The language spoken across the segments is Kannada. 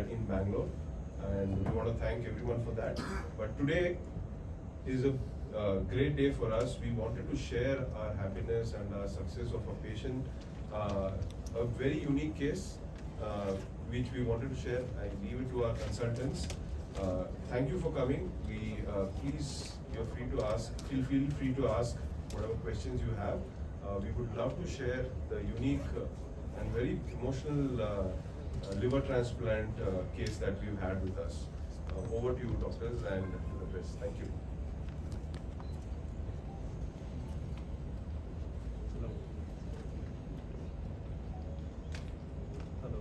in Bangalore, and we want to thank everyone for that. But today is a great day for us. We wanted to share our happiness and our success of a patient, a very unique case, which we wanted to share. I leave it to our consultants. Thank you for coming. Please, you're free to ask. Feel free to ask whatever questions you have. We would love to share the unique and very emotional liver transplant case that we've had with us. Over to you, doctors, and to the press. Thank you. Hello. Hello.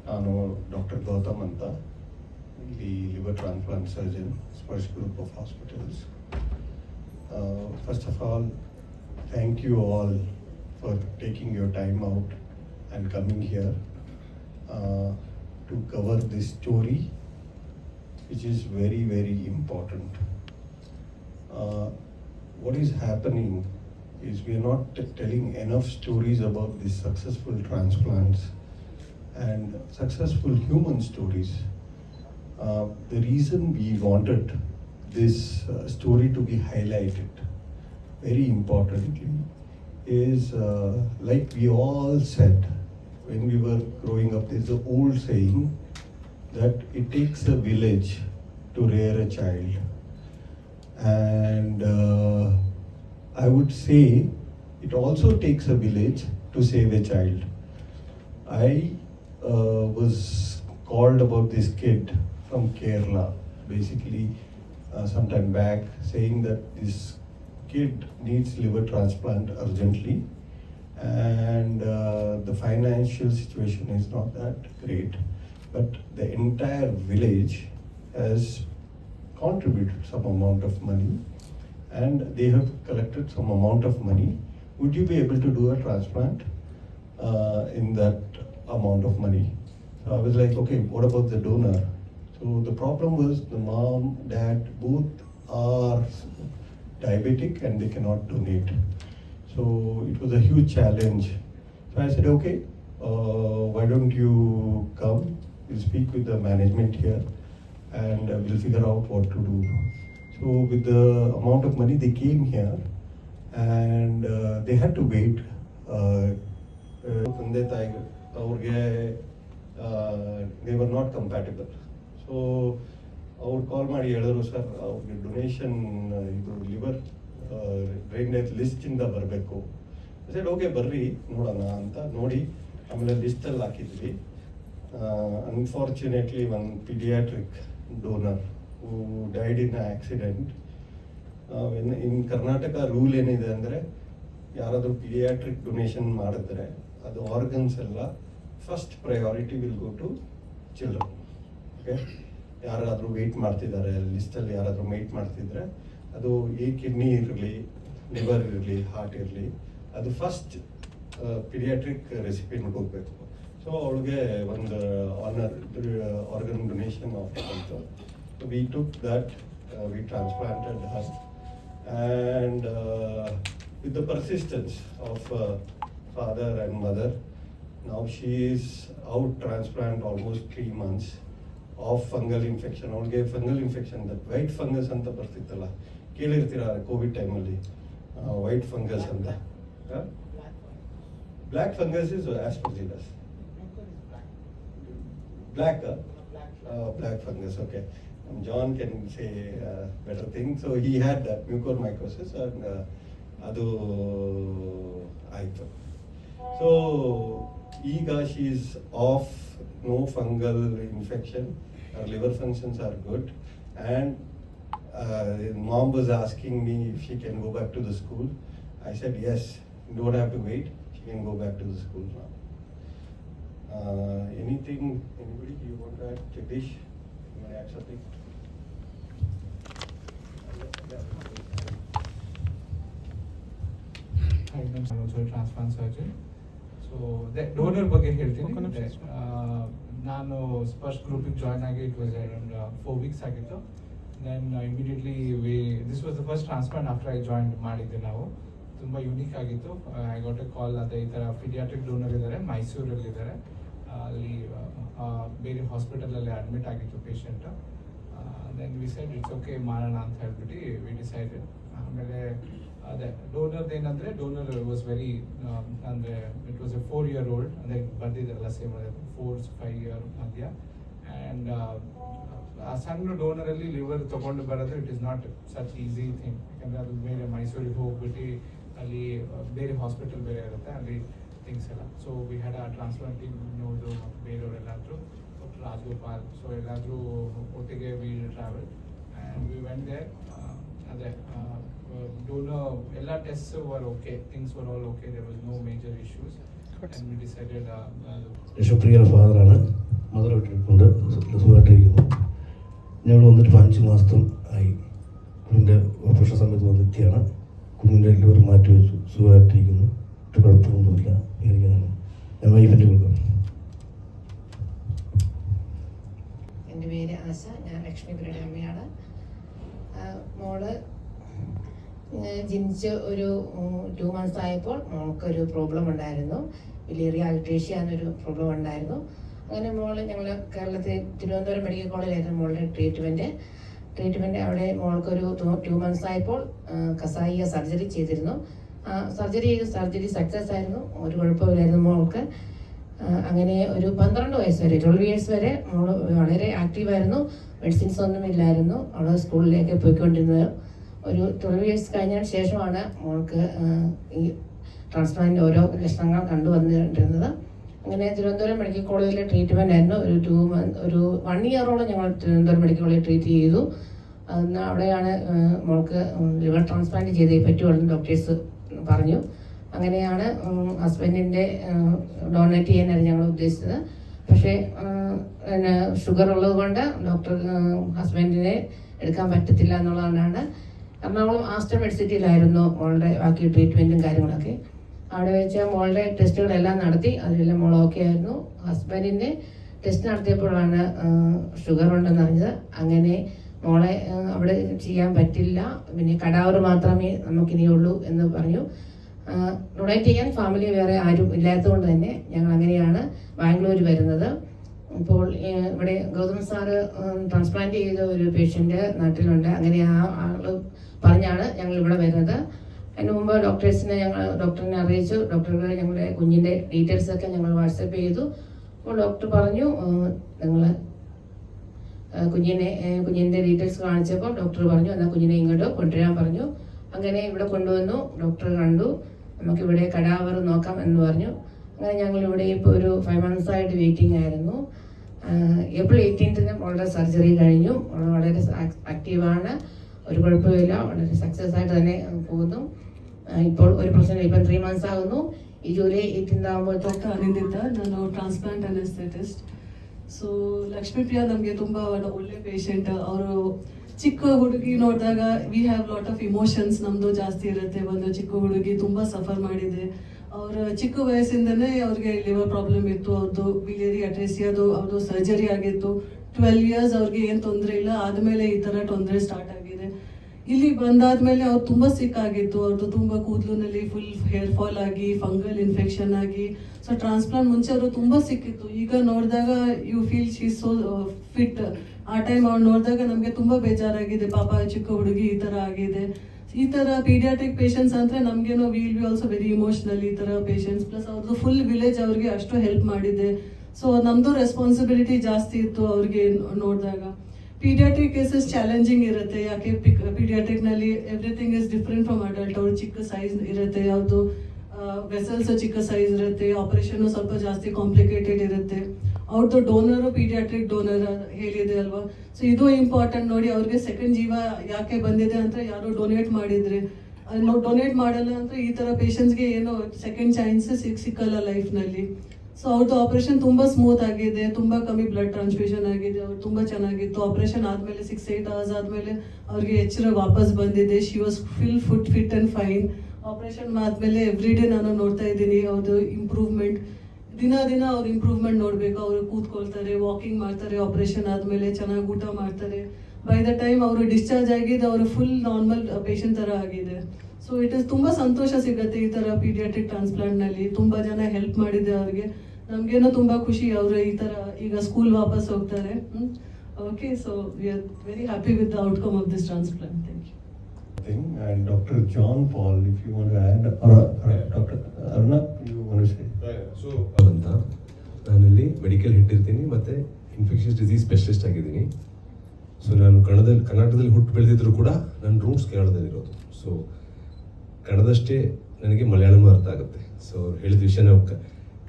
ನಾನು ಡಾಕ್ಟರ್ ಗೌತಮ್ ಅಂತ ಇಲ್ಲಿ liver transplant surgeon Sparsh group of hospitals. First of all, thank you all for taking your time out and coming here to cover this story which is very, very important. What is happening is we are not telling enough stories about these successful transplants and successful human stories. The reason we wanted this story to be highlighted, very importantly, is like we all said when we were growing up, there's an old saying that it takes a village to rear a child. And I would say it also takes a village to save a child. I was called about this kid from Kerala, basically sometime back, saying that this kid needs liver transplant urgently, and the financial situation is not that great, but the entire village has contributed some amount of money, and they have collected some amount of money. Would you be able to do a transplant in that amount of money? So I was like, okay, what about the donor? So the problem was the mom, dad, both are diabetic and they cannot donate. So it was a huge challenge. So I said, okay, why don't you come? We'll speak with the management here and we'll figure out what to do. So with the amount of money, they came here and they had to wait. ತಂದೆ ತಾಯಿಗಳು ಅವ್ರಿಗೆ they were not compatible. So ಅವ್ರು ಕಾಲ್ ಮಾಡಿ ಹೇಳಿದ್ರು, ಸರ್ ಅವ್ರಿಗೆ ಡೊನೇಷನ್ ಇದು ಲಿವರ್ ಬ್ರೈನ್ ಡೆತ್ ಲಿಸ್ಟಿಂದ ಬರಬೇಕು. ಸರ್ ಓಕೆ ಬರ್ರಿ ನೋಡೋಣ ಅಂತ ನೋಡಿ ಆಮೇಲೆ ಲಿಸ್ಟಲ್ಲಿ ಹಾಕಿದ್ವಿ. Unfortunately one paediatric donor who died in accident. In Karnataka rule ಏನಿದೆ ಅಂದರೆ ಯಾರಾದರೂ ಪೀಡಿಯಾಟ್ರಿಕ್ ಡೊನೇಷನ್ ಮಾಡಿದ್ರೆ ಅದು ಆರ್ಗನ್ಸ್ ಎಲ್ಲ first priority will go to children. Okay, ಯಾರಾದರೂ ವೆಯ್ಟ್ ಮಾಡ್ತಿದ್ದಾರೆ ಲಿಸ್ಟಲ್ಲಿ, ಯಾರಾದರೂ ವೆಯ್ಟ್ ಮಾಡ್ತಿದ್ರೆ ಅದು ಈ ಕಿಡ್ನಿ ಇರಲಿ, ಲಿವರ್ ಇರಲಿ, ಹಾರ್ಟ್ ಇರಲಿ, ಅದು ಫಸ್ಟ್ ಪೀಡಿಯಾಟ್ರಿಕ್ ರೆಸಿಪಿಯನ್ಗೆ ಹೋಗಬೇಕು. ಸೊ ಅವಳಿಗೆ ಒಂದು ಆರ್ಗನ್ ಡೊನೇಷನ್ ಆಫರ್ ಬಂತು. So we took that, we transplanted her, and with the persistence of father and mother, now she is out transplant almost 3 months of fungal infection. ಅವಳಿಗೆ fungal infection, that white fungus ಅಂತ ಬರ್ತಿತ್ತಲ್ಲ, ಕೇಳಿರ್ತೀರ ಕೋವಿಡ್ ಟೈಮಲ್ಲಿ, ವೈಟ್ ಫಂಗಸ್ ಅಂತ. Black fungus is Aspergillus. Black fungus, okay. John can say better things. So he had that mucormycosis and ಅದು ಆಯಿತು. ಸೊ ಈಗ she is off, no fungal infection, her liver functions are good, and mom was asking me if she can go back to the school. I said yes, you don't have to wait, she can go back to the school now. Anything, anybody you want to add? Jagdish, you want to add something? I'm also a transplant surgeon. So so donor ಬಗ್ಗೆ ಹೇಳ್ತೀನಿ. ನಾನು ಫಸ್ಟ್ ಗ್ರೂಪಿಗೆ ಜಾಯ್ನ್ ಆಗಿ ಇಟ್ ವಾಸ್ ಅರೌಂಡ್ 4 weeks ಆಗಿತ್ತು. Then immediately this was the first transplant after I join ಮಾಡಿದ್ದೆ ನಾವು. ತುಂಬ ಯೂನಿಕ್ ಆಗಿತ್ತು. ಐ ಗಾಟ್ ಎ ಕಾಲ್, ಅದೇ ಈ ಥರ ಪೀಡಿಯಾಟ್ರಿಕ್ ಡೋನರ್ ಇದ್ದಾರೆ, ಮೈಸೂರಲ್ಲಿ ಇದ್ದಾರೆ, ಅಲ್ಲಿ ಬೇರೆ ಹಾಸ್ಪಿಟಲಲ್ಲಿ ಅಡ್ಮಿಟ್ ಆಗಿತ್ತು patient. Then we said it's okay ಮಾಡೋಣ ಅಂತ ಹೇಳ್ಬಿಟ್ಟು ವಿ ಡಿಸೈಡೆಡ್. ಆಮೇಲೆ ಅದೇ ಡೋನರ್ದು ಏನಂದರೆ, ಡೋನರ್ ವಾಸ್ ವೆರಿ ಅಂದರೆ ಇಟ್ ವಾಸ್ ಎ 4-year-old, ಅಂದರೆ ಬರ್ದಿದ್ದೆಲ್ಲ ಸೇಮ್ 4-5 year ಮಧ್ಯ. ಆ್ಯಂಡ್ ಆ ಸಣ್ಣ ಡೋನರಲ್ಲಿ ಲಿವರ್ ತೊಗೊಂಡು ಬರೋದು it is not such easy thing. ಯಾಕಂದರೆ ಅದು ಬೇರೆ ಮೈಸೂರಿಗೆ ಹೋಗ್ಬಿಟ್ಟು ಅಲ್ಲಿ ಬೇರೆ ಹಾಸ್ಪಿಟಲ್ ಬೇರೆ ಇರುತ್ತೆ, ಅಲ್ಲಿ ಥಿಂಗ್ಸ್ ಎಲ್ಲ. So we had a transplanting ನೋಡು ಮತ್ತು ಬೇರೆಯವರೆಲ್ಲಾದರೂ ಡಾಕ್ಟರ್ ರಾಜಗೋಪಾಲ್, ಸೊ ಎಲ್ಲಾದರೂ ಒಟ್ಟಿಗೆ we travel and we went there. ಅದೇ donor ಎಲ್ಲ test were okay, things were all okay, there was no major issues and we decided. യശോപ്രിയയുടെ ഫാദറാണ്. മദർ വിട്ടിട്ടുണ്ട്, സുഖമായിട്ടിരിക്കുന്നു. ഞങ്ങൾ വന്നിട്ട് 5 മാസം ആയി. കുഞ്ഞിൻ്റെ ഓപ്പറേഷൻ സമയത്ത് വന്നെത്തിയാണ്. കുഞ്ഞിൻ്റെ ലിവർ മാറ്റി വെച്ചു, സുഖമായിട്ടിരിക്കുന്നു, ഒട്ടും കുഴപ്പമൊന്നുമില്ല. ഇരിക്കുന്നതാണ്. ഞാൻ വൈഫിൻ്റെ കൊടുക്കാം. എൻ്റെ പേര് ആശ, ഞാൻ ലക്ഷ്മിപ്രിയയുടെ അമ്മയാണ്. മോള് ജനിച്ച് ഒരു 2 months ആയപ്പോൾ മോൾക്കൊരു പ്രോബ്ലം ഉണ്ടായിരുന്നു, ബിലിയറി അൾട്രേഷ്യ എന്നൊരു പ്രോബ്ലം ഉണ്ടായിരുന്നു. അങ്ങനെ മോള് ഞങ്ങൾ കേരളത്തിൽ തിരുവനന്തപുരം മെഡിക്കൽ കോളേജിലായിരുന്നു മോളുടെ ട്രീറ്റ്മെൻറ്റ്. അവിടെ മോൾക്കൊരു 2 months ആയപ്പോൾ കസായിയ സർജറി ചെയ്തിരുന്നു. സർജറി സക്സസ് ആയിരുന്നു, ഒരു കുഴപ്പമില്ലായിരുന്നു മോൾക്ക്. അങ്ങനെ ഒരു 12 വയസ്സ് വരെ 12 years വരെ മോള് വളരെ ആക്റ്റീവായിരുന്നു. മെഡിസിൻസ് ഒന്നും ഇല്ലായിരുന്നു. അവൾ സ്കൂളിലേക്ക് പോയിക്കൊണ്ടിരുന്നത്. ഒരു 12 years കഴിഞ്ഞതിന് ശേഷമാണ് മോൾക്ക് ഈ ട്രാൻസ്പ്ലാന്റ് ഓരോ ലക്ഷണങ്ങൾ കണ്ടുവന്നിരുന്നത്. അങ്ങനെ തിരുവനന്തപുരം മെഡിക്കൽ കോളേജിലെ ട്രീറ്റ്മെൻ്റ് ആയിരുന്നു. ഒരു 1 year-ഓളം ഞങ്ങൾ തിരുവനന്തപുരം മെഡിക്കൽ കോളേജിൽ ട്രീറ്റ് ചെയ്തു. അവിടെയാണ് മോൾക്ക് ലിവർ ട്രാൻസ്പ്ലാന്റ് ചെയ്തേ പറ്റുള്ളൂ ഡോക്ടേഴ്സ് പറഞ്ഞു. അങ്ങനെയാണ് ഹസ്ബൻഡിൻ്റെ ഡൊണേറ്റ് ചെയ്യാനായിരുന്നു ഞങ്ങൾ ഉദ്ദേശിച്ചത്. പക്ഷേ പിന്നെ ഷുഗർ ഉള്ളത് കൊണ്ട് ഡോക്ടർ ഹസ്ബൻഡിനെ എടുക്കാൻ പറ്റത്തില്ല എന്നുള്ളതാണ്. എറണാകുളം ആസ്റ്റർ മെഡിസിറ്റിയിലായിരുന്നു മോളുടെ ബാക്കി ട്രീറ്റ്മെൻറ്റും കാര്യങ്ങളൊക്കെ. അവിടെ വെച്ച് മോളുടെ ടെസ്റ്റുകളെല്ലാം നടത്തി, അതിലെല്ലാം മോൾ ഓക്കെ ആയിരുന്നു. ഹസ്ബൻഡിൻ്റെ ടെസ്റ്റ് നടത്തിയപ്പോഴാണ് ഷുഗർ ഉണ്ടെന്ന് അറിഞ്ഞത്. അങ്ങനെ മോളെ അവിടെ ചെയ്യാൻ പറ്റില്ല, പിന്നെ കടാവർ മാത്രമേ നമുക്കിനിയുള്ളൂ എന്ന് പറഞ്ഞു. ഡൊണേറ്റ് ചെയ്യാൻ ഫാമിലി വേറെ ആരും ഇല്ലാത്തതുകൊണ്ട് തന്നെ ഞങ്ങൾ അങ്ങനെയാണ് ബാംഗ്ലൂർ വരുന്നത്. ഇപ്പോൾ ഇവിടെ ഗൗതം സാറ് ട്രാൻസ്പ്ലാന്റ് ചെയ്ത ഒരു പേഷ്യൻ്റ് നാട്ടിലുണ്ട്. അങ്ങനെ ആ ആൾ പറഞ്ഞാണ് ഞങ്ങൾ ഇവിടെ വരുന്നത്. അതിന് മുമ്പ് ഡോക്ടറിനെ അറിയിച്ചു. ഡോക്ടർക്ക് ഞങ്ങളുടെ കുഞ്ഞിൻ്റെ ഡീറ്റെയിൽസൊക്കെ ഞങ്ങൾ വാട്സപ്പ് ചെയ്തു. അപ്പോൾ ഡോക്ടർ പറഞ്ഞു നിങ്ങൾ കുഞ്ഞിൻ്റെ ഡീറ്റെയിൽസ് കാണിച്ചപ്പോൾ ഡോക്ടർ പറഞ്ഞു എന്നാൽ കുഞ്ഞിനെ ഇങ്ങോട്ട് കൊണ്ടുവരാൻ പറഞ്ഞു. അങ്ങനെ ഇവിടെ കൊണ്ടുവന്നു. ഡോക്ടർ കണ്ടു, നമുക്കിവിടെ കടാവർ നോക്കാം എന്ന് പറഞ്ഞു. അങ്ങനെ ഞങ്ങൾ ഇവിടെ ഇപ്പോൾ ഒരു 5 months ആയിട്ട് വെയിറ്റിംഗ് ആയിരുന്നു. April 18th മോളുടെ സർജറി കഴിഞ്ഞു. വളരെ ആക്റ്റീവാണ്, ഒരു കുഴപ്പമില്ല, വളരെ സക്സസ് ആയിട്ട് തന്നെ പോകുന്നു. ഇപ്പോൾ ഒരു പ്രശ്നം, ഇപ്പം 3 months ആകുന്നു. ഈ July 18th ആകുമ്പോൾ ಡಾಕ್ಟರ್ ಅನಿಂದಿತ, ನಾನು ಟ್ರಾನ್ಸ್ಪ್ಲಾಂಟ್ ಅನೆಸ್ಥೆಟಿಸ್ಟ್. ಸೊ ಲಕ್ಷ್ಮೀಪ್ರಿಯಾ ನಮಗೆ ತುಂಬ ಒಳ್ಳೆ ಪೇಷಂಟ್. ಅವರು ಚಿಕ್ಕ ಹುಡುಗಿ ನೋಡಿದಾಗ we have lot of emotions ನಮ್ಮದು ಜಾಸ್ತಿ ಇರುತ್ತೆ. ಒಂದು ಚಿಕ್ಕ ಹುಡುಗಿ ತುಂಬ ಸಫರ್ ಮಾಡಿದೆ. ಅವ್ರ ಚಿಕ್ಕ ವಯಸ್ಸಿಂದನೇ ಅವ್ರಿಗೆ ಲಿವರ್ ಪ್ರಾಬ್ಲಮ್ ಇತ್ತು. ಅವ್ರದ್ದು ಬಿಲಿಯರಿ ಅಟ್ರೇಸಿಯಾದು ಅವ್ರದ್ದು ಸರ್ಜರಿ ಆಗಿತ್ತು. 12 years ಅವ್ರಿಗೆ ಏನು ತೊಂದರೆ ಇಲ್ಲ. ಆದಮೇಲೆ ಈ ಥರ ತೊಂದರೆ ಸ್ಟಾರ್ಟ್ ಆಗಿದೆ. ಇಲ್ಲಿ ಬಂದಾದ್ಮೇಲೆ ಅವ್ರು ತುಂಬ ಸಿಕ್ ಆಗಿತ್ತು. ಅವ್ರದ್ದು ತುಂಬ ಕೂದಲಿನಲ್ಲಿ ಫುಲ್ ಹೇರ್ ಫಾಲ್ ಆಗಿ, ಫಂಗಲ್ ಇನ್ಫೆಕ್ಷನ್ ಆಗಿ. ಸೊ ಟ್ರಾನ್ಸ್ಪ್ಲಾಂಟ್ ಮುಂಚೆ ಅವರು ತುಂಬ ಸಿಕ್ಕಿತ್ತು. ಈಗ ನೋಡಿದಾಗ you feel she so fit. ಆ ಟೈಮ್ ಅವ್ರು ನೋಡಿದಾಗ ನಮಗೆ ತುಂಬ ಬೇಜಾರಾಗಿದೆ, ಪಾಪ ಚಿಕ್ಕ ಹುಡುಗಿ ಈ ಥರ ಆಗಿದೆ. ಈ ಥರ ಪೀಡಿಯಾಟ್ರಿಕ್ ಪೇಷಂಟ್ಸ್ ಅಂದರೆ ನಮಗೇನೋ will be also very emotional. ಈ ಥರ ಪೇಷಂಟ್ಸ್ ಪ್ಲಸ್ ಅವ್ರದ್ದು ಫುಲ್ ವಿಲೇಜ್ ಅವ್ರಿಗೆ ಅಷ್ಟು ಹೆಲ್ಪ್ ಮಾಡಿದೆ. ಸೊ ನಮ್ಮದು ರೆಸ್ಪಾನ್ಸಿಬಿಲಿಟಿ ಜಾಸ್ತಿ ಇತ್ತು ಅವ್ರಿಗೆ ನೋಡಿದಾಗ. ಪೀಡಿಯಾಟ್ರಿಕ್ ಕೇಸಸ್ ಚಾಲೆಂಜಿಂಗ್ ಇರುತ್ತೆ. ಯಾಕೆ ಪೀಡಿಯಾಟ್ರಿಕ್ನಲ್ಲಿ everything is different from adult. ಅವ್ರು ಚಿಕ್ಕ ಸೈಜ್ ಇರುತ್ತೆ, ಅವ್ರದ್ದು ವೆಸಲ್ಸ್ ಚಿಕ್ಕ ಸೈಜ್ ಇರುತ್ತೆ, ಆಪರೇಷನ್ನು ಸ್ವಲ್ಪ ಜಾಸ್ತಿ ಕಾಂಪ್ಲಿಕೇಟೆಡ್ ಇರುತ್ತೆ. ಅವ್ರದ್ದು ಡೋನರು ಪೀಡಿಯಾಟ್ರಿಕ್ ಡೋನರ್ ಹೇಳಿದೆ ಅಲ್ವಾ. ಸೊ ಇದು ಇಂಪಾರ್ಟೆಂಟ್ ನೋಡಿ. ಅವ್ರಿಗೆ ಸೆಕೆಂಡ್ ಜೀವ ಯಾಕೆ ಬಂದಿದೆ ಅಂತ ಯಾರು ಡೊನೇಟ್ ಮಾಡಿದ್ರೆ, ಡೊನೇಟ್ ಮಾಡಲ್ಲ ಅಂದರೆ ಈ ಥರ ಪೇಷಂಟ್ಸ್ಗೆ ಏನೋ ಸೆಕೆಂಡ್ ಚಾನ್ಸಸ್ ಸಿಕ್ಕಲ್ಲ ಲೈಫ್ನಲ್ಲಿ. ಸೊ ಅವ್ರದ್ದು ಆಪರೇಷನ್ ತುಂಬ ಸ್ಮೂತ್ ಆಗಿದೆ, ತುಂಬ ಕಮ್ಮಿ ಬ್ಲಡ್ ಟ್ರಾನ್ಸ್ಫ್ಯೂಷನ್ ಆಗಿದೆ. ಅವ್ರು ತುಂಬ ಚೆನ್ನಾಗಿತ್ತು. ಆಪರೇಷನ್ ಆದಮೇಲೆ 6-8 hours ಆದಮೇಲೆ ಅವ್ರಿಗೆ ಎಚ್ಚರ ವಾಪಸ್ ಬಂದಿದೆ. She was fit and fine. Operation ಆದಮೇಲೆ ಎವ್ರಿ ಡೇ ನಾನು ನೋಡ್ತಾ ಇದ್ದೀನಿ ಅವ್ರದ್ದು ಇಂಪ್ರೂವ್ಮೆಂಟ್. ದಿನ ಅವ್ರ ಇಂಪ್ರೂವ್ಮೆಂಟ್ ನೋಡಬೇಕು. ಅವರು ಕೂತ್ಕೊಳ್ತಾರೆ, ವಾಕಿಂಗ್ ಮಾಡ್ತಾರೆ, ಆಪರೇಷನ್ ಆದಮೇಲೆ ಚೆನ್ನಾಗಿ ಊಟ ಮಾಡ್ತಾರೆ. ಬೈ ದ ಟೈಮ್ ಅವರು ಡಿಸ್ಚಾರ್ಜ್ ಆಗಿದ್ದು ಅವರು ಫುಲ್ ನಾರ್ಮಲ್ ಪೇಷಂಟ್ ಥರ ಆಗಿದೆ. ಸೊ ಇಟ್ ಇಸ್ ತುಂಬ ಸಂತೋಷ ಸಿಗುತ್ತೆ ಈ ಥರ ಪೀಡಿಯಾಟ್ರಿಕ್ ಟ್ರಾನ್ಸ್ಪ್ಲಾಂಟ್ನಲ್ಲಿ. ತುಂಬ ಜನ ಹೆಲ್ಪ್ ಮಾಡಿದೆ ಅವ್ರಿಗೆ. ನಮಗೇನೋ ತುಂಬ ಖುಷಿ, ಅವರು ಈ ಥರ ಈಗ ಸ್ಕೂಲ್ ವಾಪಸ್ ಹೋಗ್ತಾರೆ. Okay, so we are very happy with the outcome of this transplant. Thank you. And Dr. John Paul, if you want to add, or Dr. Aruna, you want to say? So, ಅಂತ ನಾನಲ್ಲಿ ಮೆಡಿಕಲ್ ಹೆಡ್ ಇರ್ತೀನಿ ಮತ್ತು ಇನ್ಫೆಕ್ಷನ್ಸ್ ಡಿಸೀಸ್ ಸ್ಪೆಷಲಿಸ್ಟ್ ಆಗಿದ್ದೀನಿ. ಸೊ ನಾನು ಕರ್ನಾಟಕದಲ್ಲಿ ಹುಟ್ಟು ಬೆಳೆದಿದ್ರು ಕೂಡ ನನ್ನ ರೂಟ್ಸ್ ಕೇರಳದಲ್ಲಿರೋದು. ಸೊ ಕನ್ನಡದಷ್ಟೇ ನನಗೆ ಮಲಯಾಳಮೂ ಅರ್ಥ ಆಗುತ್ತೆ. ಸೊ ಹೇಳಿದ ವಿಷಯನ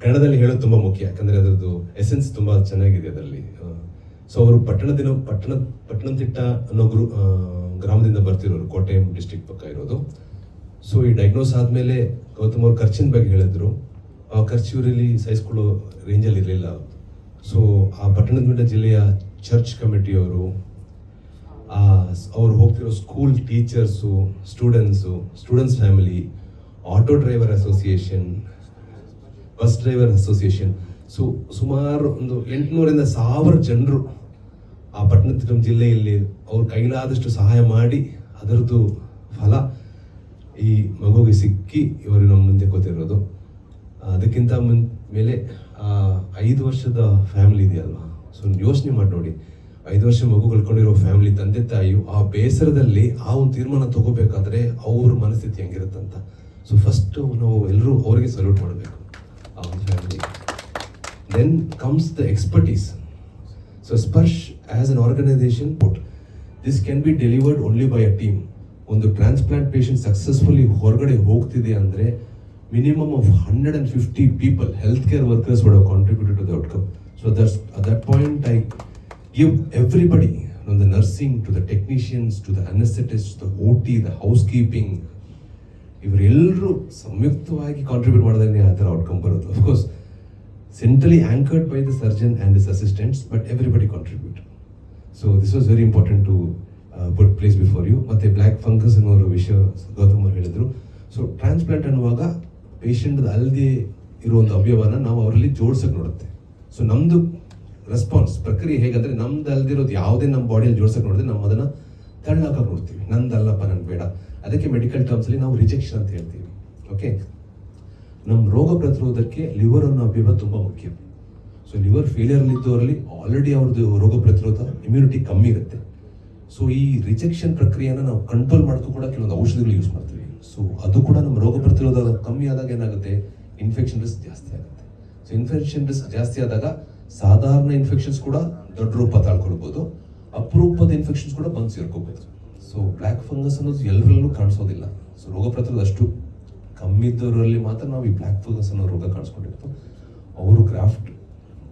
ಕನ್ನಡದಲ್ಲಿ ಹೇಳೋದು ತುಂಬ ಮುಖ್ಯ, ಯಾಕಂದರೆ ಅದರದ್ದು ಎಸೆನ್ಸ್ ತುಂಬ ಚೆನ್ನಾಗಿದೆ ಅದರಲ್ಲಿ. ಸೊ ಅವರು ಪಟ್ಟಣಂತಿಟ್ಟ ಅನ್ನೋ ಗ್ರಾಮದಿಂದ ಬರ್ತಿರೋರು, ಕೋಟೆಯಂ ಡಿಸ್ಟ್ರಿಕ್ಟ್ ಪಕ್ಕ ಇರೋದು. ಸೊ ಈ ಡಯಾಗ್ನೋಸ್ ಆದಮೇಲೆ ಗೌತಮ್ ಅವ್ರು ಖರ್ಚಿನ ಬಗ್ಗೆ ಹೇಳಿದ್ರು. ಆ ಖರ್ಚು ಇವರಲ್ಲಿ ಸಹಿಸ್ಕೊಳ್ಳೋ ರೇಂಜಲ್ಲಿ ಇರಲಿಲ್ಲ. ಸೊ ಆ ಪಟ್ಟಣದ ಜಿಲ್ಲೆಯ ಚರ್ಚ್ ಕಮಿಟಿಯವರು, ಅವ್ರು ಹೋಗ್ತಿರೋ school teachers, students family, auto driver association, bus driver association, so ಸುಮಾರು ಒಂದು 800ರಿಂದ 1000 ಜನರು ಆ ಪಟ್ಟಣದ ಜಿಲ್ಲೆಯಲ್ಲಿ ಅವ್ರ ಕೈಲಾದಷ್ಟು ಸಹಾಯ ಮಾಡಿ ಅದರದ್ದು ಫಲ ಈ ಮಗುವಿಗೆ ಸಿಕ್ಕಿ ಇವರು ನಮ್ಮ ಮುಂದೆ ಕೂತಿರೋದು. ಅದಕ್ಕಿಂತ ಮೇಲೆ 5 ವರ್ಷದ ಫ್ಯಾಮಿಲಿ ಇದೆಯಲ್ವಾ, ಸೊ ಯೋಚನೆ ಮಾಡಿ ನೋಡಿ, 5 ವರ್ಷ ಮಗು ಕಳ್ಕೊಂಡಿರೋ ಫ್ಯಾಮಿಲಿ, ತಂದೆ ತಾಯಿಯು ಆ ಬೇಸರದಲ್ಲಿ ಆ ಒಂದು ತೀರ್ಮಾನ ತಗೋಬೇಕಾದ್ರೆ ಅವ್ರ ಮನಸ್ಥಿತಿ ಹೆಂಗಿರುತ್ತಂತ. ಸೊ ಫಸ್ಟ್ ನಾವು ಎಲ್ಲರೂ ಅವರಿಗೆ ಸಲ್ಯೂಟ್ ಮಾಡಬೇಕು, ಆ ಒಂದು family. Then comes the expertise. So Sparsh as an organisation, this can be delivered only by a team. ಒಂದು ಟ್ರಾನ್ಸ್ಪ್ಲಾಂಟ್ ಪೇಷಂಟ್ ಸಕ್ಸಸ್ಫುಲಿ ಹೊರಗಡೆ ಹೋಗ್ತಿದೆ ಅಂದರೆ minimum of 150 people, healthcare workers would have contributed to the outcome. So at that point I give everybody, from the nursing to the technicians to the anesthetists, the OT, the housekeeping, ಇವರೆಲ್ಲರೂ ಸಂಯುಕ್ತವಾಗಿ ಕಾಂಟ್ರಿಬ್ಯೂಟ್ ಮಾಡಿದ್ರೆ ಆ ಥರ ಔಟ್ಕಮ್ ಬರೋದು. Of course centrally anchored by the surgeon and his assistants, but everybody contribute. So this was very important to put place before you. ಮತ್ತು ಬ್ಲ್ಯಾಕ್ ಫಂಗಸ್ ಅನ್ನೋ ವಿಷಯ ಗೌತಮ್ ಅವರು ಹೇಳಿದರು. ಸೊ ಟ್ರಾನ್ಸ್ಪ್ಲಾಂಟ್ ಅನ್ನುವಾಗ ಪೇಷಂಟ್ ಅಲ್ಲದೆ ಇರೋ ಒಂದು ಅವಯವನ ನಾವು ಅವರಲ್ಲಿ ಜೋಡ್ಸಕ್ಕೆ ನೋಡುತ್ತೆ. ಸೊ ನಮ್ಮದು ರೆಸ್ಪಾನ್ಸ್ ಪ್ರಕ್ರಿಯೆ ಹೇಗಂದರೆ, ನಮ್ದು ಅಲ್ದಿರೋದು ಯಾವುದೇ ನಮ್ಮ ಬಾಡಿಯಲ್ಲಿ ಜೋಡ್ಸಕ್ಕೆ ನೋಡಿದ್ರೆ ನಾವು ಅದನ್ನು ತಳ್ಳಾಕಕ್ಕೆ ನೋಡ್ತೀವಿ, ನಂದಲ್ಲಪ್ಪ ನನಗೆ ಬೇಡ. ಅದಕ್ಕೆ ಮೆಡಿಕಲ್ ಟರ್ಮ್ಸಲ್ಲಿ ನಾವು ರಿಜೆಕ್ಷನ್ ಅಂತ ಹೇಳ್ತೀವಿ. ಓಕೆ, ನಮ್ಮ ರೋಗ ಪ್ರತಿರೋಧಕ್ಕೆ ಲಿವರ್ ಅನ್ನೋ ಅವಯವ ತುಂಬ ಮುಖ್ಯ. ಸೊ ಲಿವರ್ ಫೇಲಿಯರ್ ಇದ್ದವರಲ್ಲಿ ಆಲ್ರೆಡಿ ಅವ್ರದ್ದು ರೋಗ ಪ್ರತಿರೋಧ ಇಮ್ಯುನಿಟಿ ಕಮ್ಮಿ ಇರುತ್ತೆ. ಸೊ ಈ ರಿಜೆಕ್ಷನ್ ಪ್ರಕ್ರಿಯೆನ ನಾವು ಕಂಟ್ರೋಲ್ ಮಾಡೋಕ್ಕೂ ಕೂಡ ಕೆಲವೊಂದು ಔಷಧಿಗಳು ಯೂಸ್ ಮಾಡ್ತೀವಿ. ಸೊ ಅದು ಕೂಡ ನಮ್ಮ ರೋಗ ಪ್ರತಿರೋಧ ಕಮ್ಮಿ ಆದಾಗ ಏನಾಗುತ್ತೆ, ಇನ್ಫೆಕ್ಷನ್ ರಿಸ್ಕ್ ಜಾಸ್ತಿ ಆಗುತ್ತೆ. ಸೊ ಇನ್ಫೆಕ್ಷನ್ ರಿಸ್ಕ್ ಜಾಸ್ತಿ ಆದಾಗ ಸಾಧಾರಣ ಇನ್ಫೆಕ್ಷನ್ಸ್ ಕೂಡ ದೊಡ್ಡ ರೂಪ ತಾಳ್ಕೊಳ್ಬೋದು, ಅಪರೂಪದ ಇನ್ಫೆಕ್ಷನ್ಸ್ ಕೂಡ ಬಂದು ಸೇರ್ಕೋಬೋದು. ಸೊ ಬ್ಲ್ಯಾಕ್ ಫಂಗಸ್ ಅನ್ನೋದು ಎಲ್ಲರಲ್ಲೂ ಕಾಣಿಸೋದಿಲ್ಲ. ಸೊ ರೋಗ ಪ್ರತಿರೋಧ ಅಷ್ಟು ಕಮ್ಮಿ ಇದ್ದವರಲ್ಲಿ ಮಾತ್ರ ನಾವು ಈ ಬ್ಲ್ಯಾಕ್ ಫಂಗಸ್ ಅನ್ನೋ ರೋಗ ಕಾಣಿಸ್ಕೊಂಡಿತ್ತು. ಅವರು ಗ್ರಾಫ್ಟ್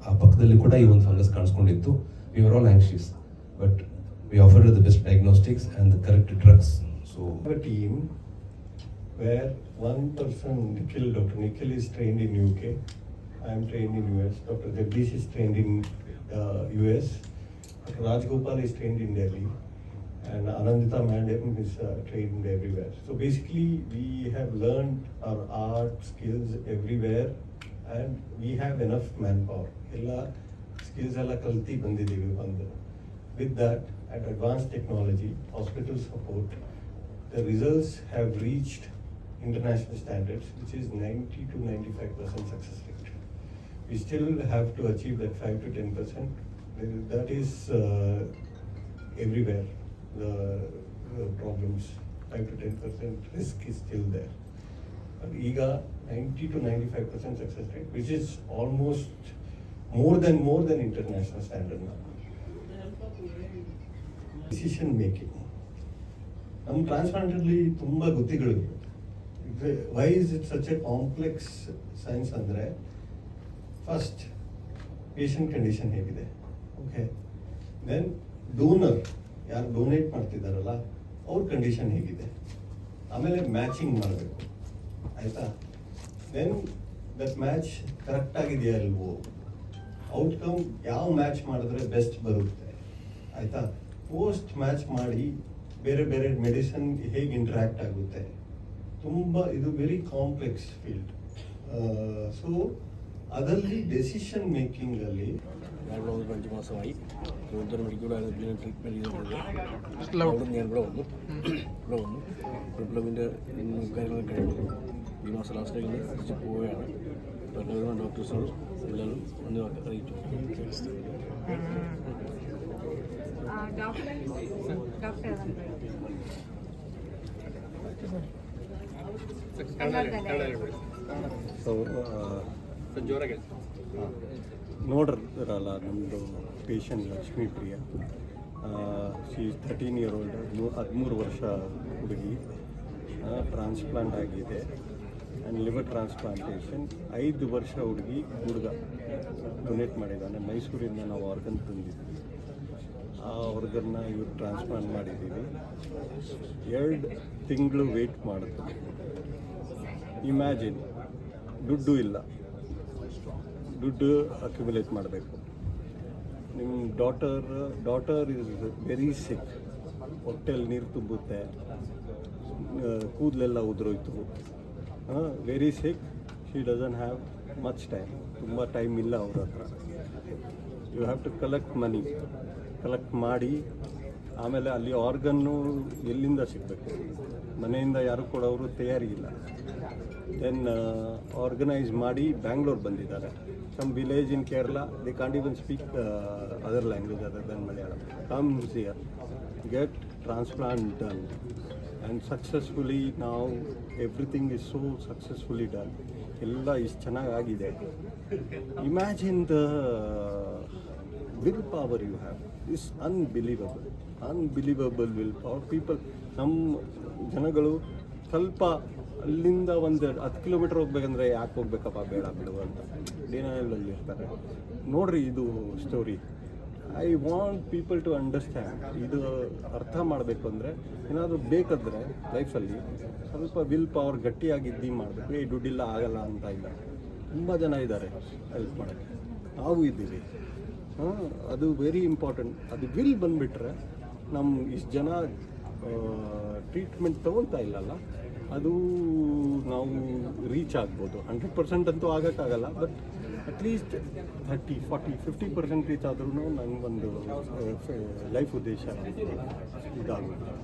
ಆ ಪಕ್ಕದಲ್ಲಿ ಕೂಡ ಈ ಒಂದು ಫಂಗಸ್ ಕಾಣಿಸ್ಕೊಂಡಿತ್ತು. We are all anxious, but we offered the best diagnostics and the correct drugs. So A team where one person, Nikhil, Dr. Nikhil is trained in UK, I am trained in US, Dr. Jagdish is trained in US, Dr. Rajgopal is trained in Delhi, and Anandita Madam is trained everywhere. So basically we have learned our art skills everywhere and we have enough manpower. Ella skills alla kalti bandidivi bandu. With that, at advanced technology, hospital support, the results have reached international standards, which is 90 to 95% success rate. We still have to achieve that 5 to 10%. That is everywhere. The problems, 5 to 10% risk is still there. But EGA 90 to 95% success rate, which is almost more than international standard now. Decision making. ನಮ್ಮ ಟ್ರಾನ್ಸ್ಪ್ಲಾಂಟಲ್ಲಿ ತುಂಬ ಗುತ್ತಿಗಳಿವೆ. Why is it such a complex science ಅಂದರೆ, ಫಸ್ಟ್ ಪೇಷಂಟ್ ಕಂಡೀಷನ್ ಹೇಗಿದೆ, ಓಕೆ, ದೆನ್ ಡೋನರ್ ಯಾರು ಡೊನೇಟ್ ಮಾಡ್ತಿದ್ದಾರಲ್ಲ ಅವ್ರ ಕಂಡೀಷನ್ ಹೇಗಿದೆ, ಆಮೇಲೆ ಮ್ಯಾಚಿಂಗ್ ಮಾಡಬೇಕು, ಆಯಿತಾ. ದೆನ್ ದಟ್ ಮ್ಯಾಚ್ ಕರೆಕ್ಟ್ ಆಗಿದೆಯಾ ಅಲ್ವೋ, ಔಟ್ಕಮ್ ಯಾವ ಮ್ಯಾಚ್ ಮಾಡಿದ್ರೆ ಬೆಸ್ಟ್ ಬರುತ್ತೆ, ಆಯಿತಾ. ಪೋಸ್ಟ್ ಮ್ಯಾಚ್ ಮಾಡಿ ಬೇರೆ ಬೇರೆ ಮೆಡಿಸಿನ್ ಹೇಗೆ ಇಂಟ್ರ್ಯಾಕ್ಟ್ ಆಗುತ್ತೆ. ತುಂಬ ಇದು ವೆರಿ ಕಾಂಪ್ಲೆಕ್ಸ್ ಫೀಲ್ಡ್. ಸೊ ಅದರಲ್ಲಿ ಡೆಸಿಷನ್ ಮೇಕಿಂಗಲ್ಲಿ ഞാനിവിടെ വന്നിട്ട് 5 മാസമായി. തിരുവനന്തപുരം മെഡിക്കൽ കോളേജിൽ ട്രീറ്റ്മെൻറ്റ് ചെയ്തിട്ടുണ്ട്. അവിടെ ഞാൻ ഇവിടെ വന്നു വിപ്ലവിൻ്റെ കാര്യങ്ങളൊക്കെ കഴിഞ്ഞു. ഈ മാസം ലാസ്റ്റിലേക്ക് തിരിച്ച് പോവുകയാണ്. എല്ലാവരും ഡോക്ടേഴ്സിനോടും എല്ലാവരും ഒന്ന് അറിയിച്ചു. ನೋಡಿರಲ್ಲ ನಮ್ಮದು patient Lakshmi Priya. She 13 year old, 13 ವರ್ಷ ಹುಡುಗಿ. ಟ್ರಾನ್ಸ್ಪ್ಲಾಂಟ್ ಆಗಿದೆ ಆ್ಯಂಡ್ ಲಿವರ್ ಟ್ರಾನ್ಸ್ಪ್ಲಾಂಟೇಷನ್. 5 ವರ್ಷ ಹುಡುಗ ಡೊನೇಟ್ ಮಾಡಿದ್ದಾನೆ. ಮೈಸೂರಿಂದ ನಾವು ಆರ್ಗನ್ ತಂದಿದ್ವಿ. ಆ ಆರ್ಗನ್ನ ಇವ್ರು ಟ್ರಾನ್ಸ್ಪ್ಲಾಂಟ್ ಮಾಡಿದ್ದೀವಿ. 2 ತಿಂಗಳು ವೆಯ್ಟ್ ಮಾಡಿದ್ವಿ. ಇಮ್ಯಾಜಿನ್, ದುಡ್ಡು ಇಲ್ಲ, ದುಡ್ಡು ಅಕ್ಯುಮುಲೇಟ್ ಮಾಡಬೇಕು. ನಿಮ್ಮ ಡಾಟರ್ ಇಸ್ ವೆರಿ ಸಿಕ್. ಹೊಟ್ಟೆಯಲ್ಲಿ ನೀರು ತುಂಬುತ್ತೆ, ಕೂದಲೆಲ್ಲ ಉದುರೋಯ್ತು, very sick. She doesn't have much time, ತುಂಬ ಟೈಮ್ ಇಲ್ಲ ಅವ್ರ ಹತ್ರ. ಯು ಹ್ಯಾವ್ ಟು ಕಲೆಕ್ಟ್ ಮಾಡಿ ಆಮೇಲೆ ಅಲ್ಲಿ ಆರ್ಗನ್ನು ಎಲ್ಲಿಂದ ಸಿಗಬೇಕು? ಮನೆಯಿಂದ ಯಾರು ಕೊಡೋರು ತಯಾರಿಗಿಲ್ಲ. ದೆನ್ ಆರ್ಗನೈಸ್ ಮಾಡಿ ಬ್ಯಾಂಗ್ಳೂರ್ ಬಂದಿದ್ದಾರೆ. Some village in Kerala, they can't even speak other language other than Malayalam. Comes here, get transplant done and successfully. ನಾವು everything is so successfully done. ಎಲ್ಲ ಇಷ್ಟು ಚೆನ್ನಾಗಾಗಿದೆ. Imagine the will power you have is unbelievable will power. People, ನಮ್ಮ ಜನಗಳು ಸ್ವಲ್ಪ ಅಲ್ಲಿಂದ ಒಂದು 10 ಕಿಲೋಮೀಟರ್ ಹೋಗ್ಬೇಕಂದ್ರೆ ಯಾಕೆ ಹೋಗ್ಬೇಕಪ್ಪ, ಬೇಡ ಬಿಡು ಅಂತ ಡಿನೈಲಲ್ಲಿ ಇರ್ತಾರೆ. ನೋಡ್ರಿ ಇದು story. I want people to understand. ಇದು ಅರ್ಥ ಮಾಡಬೇಕು ಅಂದರೆ ಏನಾದರೂ ಬೇಕಾದರೆ ಲೈಫಲ್ಲಿ ಸ್ವಲ್ಪ ವಿಲ್ ಪವರ್ ಗಟ್ಟಿಯಾಗಿದ್ದು ಮಾಡಬೇಕು. ದುಡ್ಡಿಲ್ಲ ಆಗಲ್ಲ ಅಂತ ಇಲ್ಲ. ತುಂಬ ಜನ ಇದ್ದಾರೆ ಹೆಲ್ಪ್ ಮಾಡೋಕ್ಕೆ, ನಾವು ಇದ್ದೀವಿ. ಅದು ವೆರಿ ಇಂಪಾರ್ಟೆಂಟ್. ಅದು ವಿಲ್ ಬಂದುಬಿಟ್ರೆ ನಮ್ಮ ಇಷ್ಟು ಜನ ಟ್ರೀಟ್ಮೆಂಟ್ ತೊಗೊಳ್ತಾ ಇಲ್ಲಲ್ಲ, ಅದು ನಾವು ರೀಚ್ ಆಗ್ಬೋದು. 100% ಅಂತೂ ಆಗೋಕ್ಕಾಗಲ್ಲ, ಬಟ್ ಅಟ್ಲೀಸ್ಟ್ 30, 40, 50% ರೀಚ್ ಆದ್ರೂ ನನಗೊಂದು ಲೈಫ್ ಉದ್ದೇಶ ಇದಾಗುತ್ತೆ.